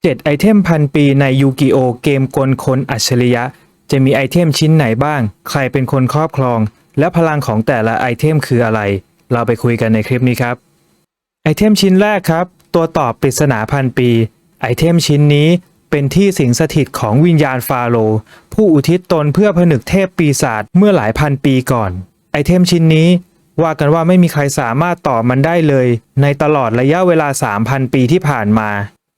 7ไอเทมพันปีในยูกิโอเกมกลคนอัจฉริยะจะมีไอเทมชิ้นไหนบ้างใครเป็นคนครอบครองและพลังของแต่ละไอเทมคืออะไรเราไปคุยกันในคลิปนี้ครับไอเทมชิ้นแรกครับตัวตอบปริศนาพันปีไอเทมชิ้นนี้เป็นที่สิงสถิตของวิญญาณฟาโรห์ผู้อุทิศตนเพื่อผนึกเทพปีศาจเมื่อหลายพันปีก่อนไอเทมชิ้นนี้ว่ากันว่าไม่มีใครสามารถต่อมันได้เลยในตลอดระยะเวลา 3,000 ปีที่ผ่านมา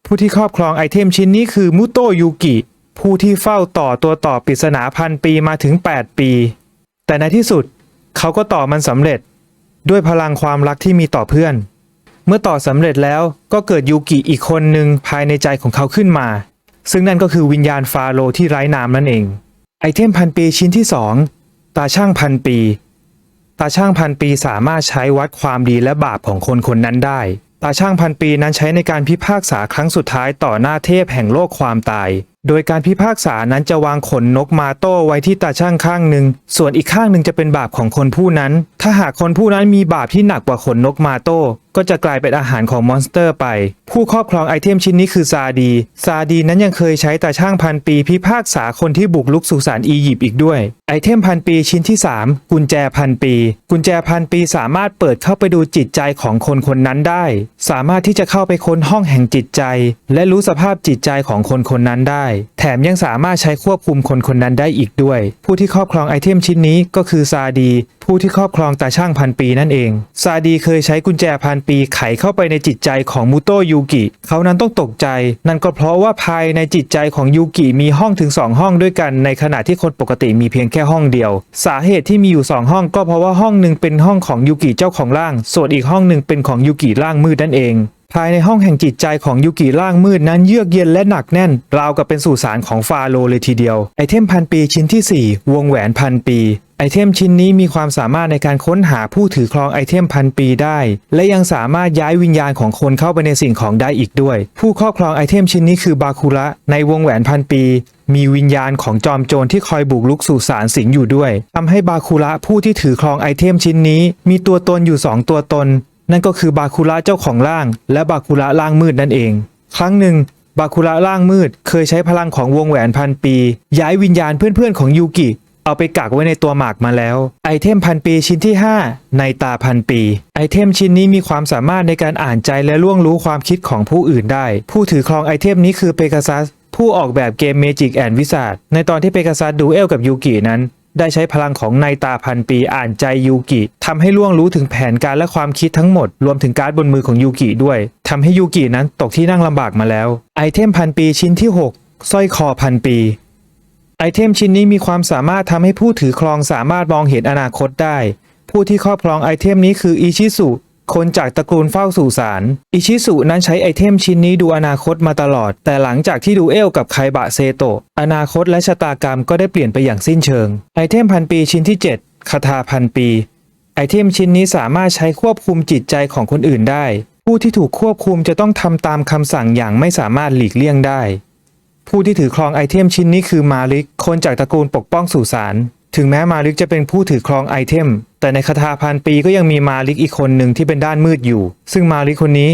ผู้ที่ครอบครองไอเทมชิ้นนี้คือมุโตะยูกิผู้ที่เฝ้าต่อตัวต่อปริศนาพันปีมาถึง 8 ปีแต่ในที่สุดเขาก็ต่อมันสำเร็จด้วยพลังความรักที่มีต่อเพื่อนเมื่อต่อสำเร็จแล้วก็เกิดยูกิอีกคนหนึ่งภายในใจของเขาขึ้นมาซึ่งนั่นก็คือวิญญาณฟาโรห์ที่ไร้นามนั่นเองไอเทมพันปีชิ้นที่2ตาช่างพันปีตาช่างพันปีสามารถใช้วัดความดีและบาปของคนคนนั้นได้ตาช่างพันปีนั้นใช้ในการพิพากษาครั้งสุดท้ายต่อหน้าเทพแห่งโลกความตายโดยการพิพากษานั้นจะวางขนนกมาโต้ไว้ที่ตาช่างข้างหนึ่งส่วนอีกข้างหนึ่งจะเป็นบาปของคนผู้นั้นถ้าหากคนผู้นั้นมีบาปที่หนักกว่าขนนกมาโต้ก็จะกลายเป็นอาหารของมอนสเตอร์ไปผู้ครอบครองไอเทมชิ้นนี้คือซาดีนั้นยังเคยใช้ตาช่างพันปีพิพากษาคนที่บุกรุกสุสานอียิปต์อีกด้วยไอเทมพันปีชิ้นที่3กุญแจพันปีกุญแจพันปีสามารถเปิดเข้าไปดูจิตใจของคนคนนั้นได้สามารถที่จะเข้าไปค้นห้องแห่งจิตใจและรู้สภาพจิตใจของคนคนนั้นได้แถมยังสามารถใช้ควบคุมคนคนนั้นได้อีกด้วยผู้ที่ครอบครองไอเทมชิ้นนี้ก็คือซาดีผู้ที่ครอบครองตาช่างพันปีนั่นเองซาดีเคยใช้กุญแจพันปีไขเข้าไปในจิตใจของมุโตะยูกิเขานั้นต้องตกใจนั่นก็เพราะว่าภายในจิตใจของยูกิมีห้องถึง2ห้องด้วยกันในขณะที่คนปกติมีเพียงแค่ห้องเดียวสาเหตุที่มีอยู่2ห้องก็เพราะว่าห้องหนึ่งเป็นห้องของยูกิเจ้าของร่างส่วนอีกห้องหนึ่งเป็นของยูกิร่างมืดนั่นเองภายในห้องแห่งจิตใจของยูกิร่างมืดนั้นเยือกเย็นและหนักแน่นราวกับเป็นสุสานของฟาโรห์เลยทีเดียวไอเทมพันปีชิ้นที่4วงแหวนพันปีไอเทมชิ้นนี้มีความสามารถในการค้นหาผู้ถือครองไอเทมพันปีได้และยังสามารถย้ายวิญญาณของคนเข้าไปในสิ่งของได้อีกด้วยผู้ครอบครองไอเทมชิ้นนี้คือบาคุระในวงแหวนพันปีมีวิญญาณของจอมโจรที่คอยบุกรุกสุสานสิงอยู่ด้วยทำให้บาคุระผู้ที่ถือครองไอเทมชิ้นนี้มีตัวตนอยู่2ตัวตนนั่นก็คือบาคุระเจ้าของร่างและบาคุระร่างมืดนั่นเองครั้งหนึ่งบาคุระร่างมืดเคยใช้พลังของวงแหวนพันปีย้ายวิญญาณเพื่อนๆของยูกิเอาไปกักไว้ในตัวหมากมาแล้วไอเทมพันปีชิ้นที่5ในตาพันปีไอเทมชิ้นนี้มีความสามารถในการอ่านใจและล่วงรู้ความคิดของผู้อื่นได้ผู้ถือครองไอเทมนี้คือเปกาซัสผู้ออกแบบเกม Magic and Wizard ในตอนที่เปกาซัสดูเอลกับยูกินั้นได้ใช้พลังของในตาพันปีอ่านใจยูกิทำให้ล่วงรู้ถึงแผนการและความคิดทั้งหมดรวมถึงการ์ดบนมือของยูกิด้วยทำให้ยูกินั้นตกที่นั่งลำบากมาแล้วไอเทมพันปีชิ้นที่6สร้อยคอพันปีไอเทมชิ้นนี้มีความสามารถทำให้ผู้ถือครองสามารถมองเห็นอนาคตได้ผู้ที่ครอบครองไอเทมนี้คืออิชิสุคนจากตระกูลเฝ้าสุสานอิชิสุนั้นใช้ไอเทมชิ้นนี้ดูอนาคตมาตลอดแต่หลังจากที่ดูเอลกับไคบะเซโตะอนาคตและชะตากรรมก็ได้เปลี่ยนไปอย่างสิ้นเชิงไอเทมพันปีชิ้นที่7คาถาพันปีไอเทมชิ้นนี้สามารถใช้ควบคุมจิตใจของคนอื่นได้ผู้ที่ถูกควบคุมจะต้องทำตามคำสั่งอย่างไม่สามารถหลีกเลี่ยงได้ผู้ที่ถือครองไอเทมชิ้นนี้คือมาริกคนจากตระกูลปกป้องสุสานถึงแม้มาริกจะเป็นผู้ถือครองไอเทมแต่ในคาถาพันปีก็ยังมีมาริกอีกคนหนึ่งที่เป็นด้านมืดอยู่ซึ่งมาริกคนนี้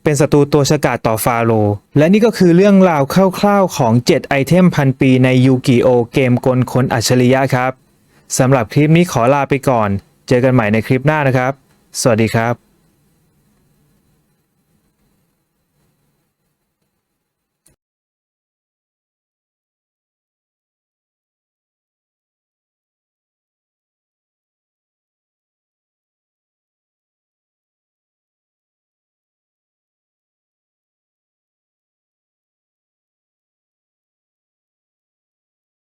เป็นศัตรูตัวฉกาจต่อฟาโรห์และนี่ก็คือเรื่องราวคร่าวๆของ7ไอเทมพันปีในยูกิโอเกมกลคนอัจฉริยะครับสำหรับคลิปนี้ขอลาไปก่อนเจอกันใหม่ในคลิปหน้านะครับสวัสดีครับ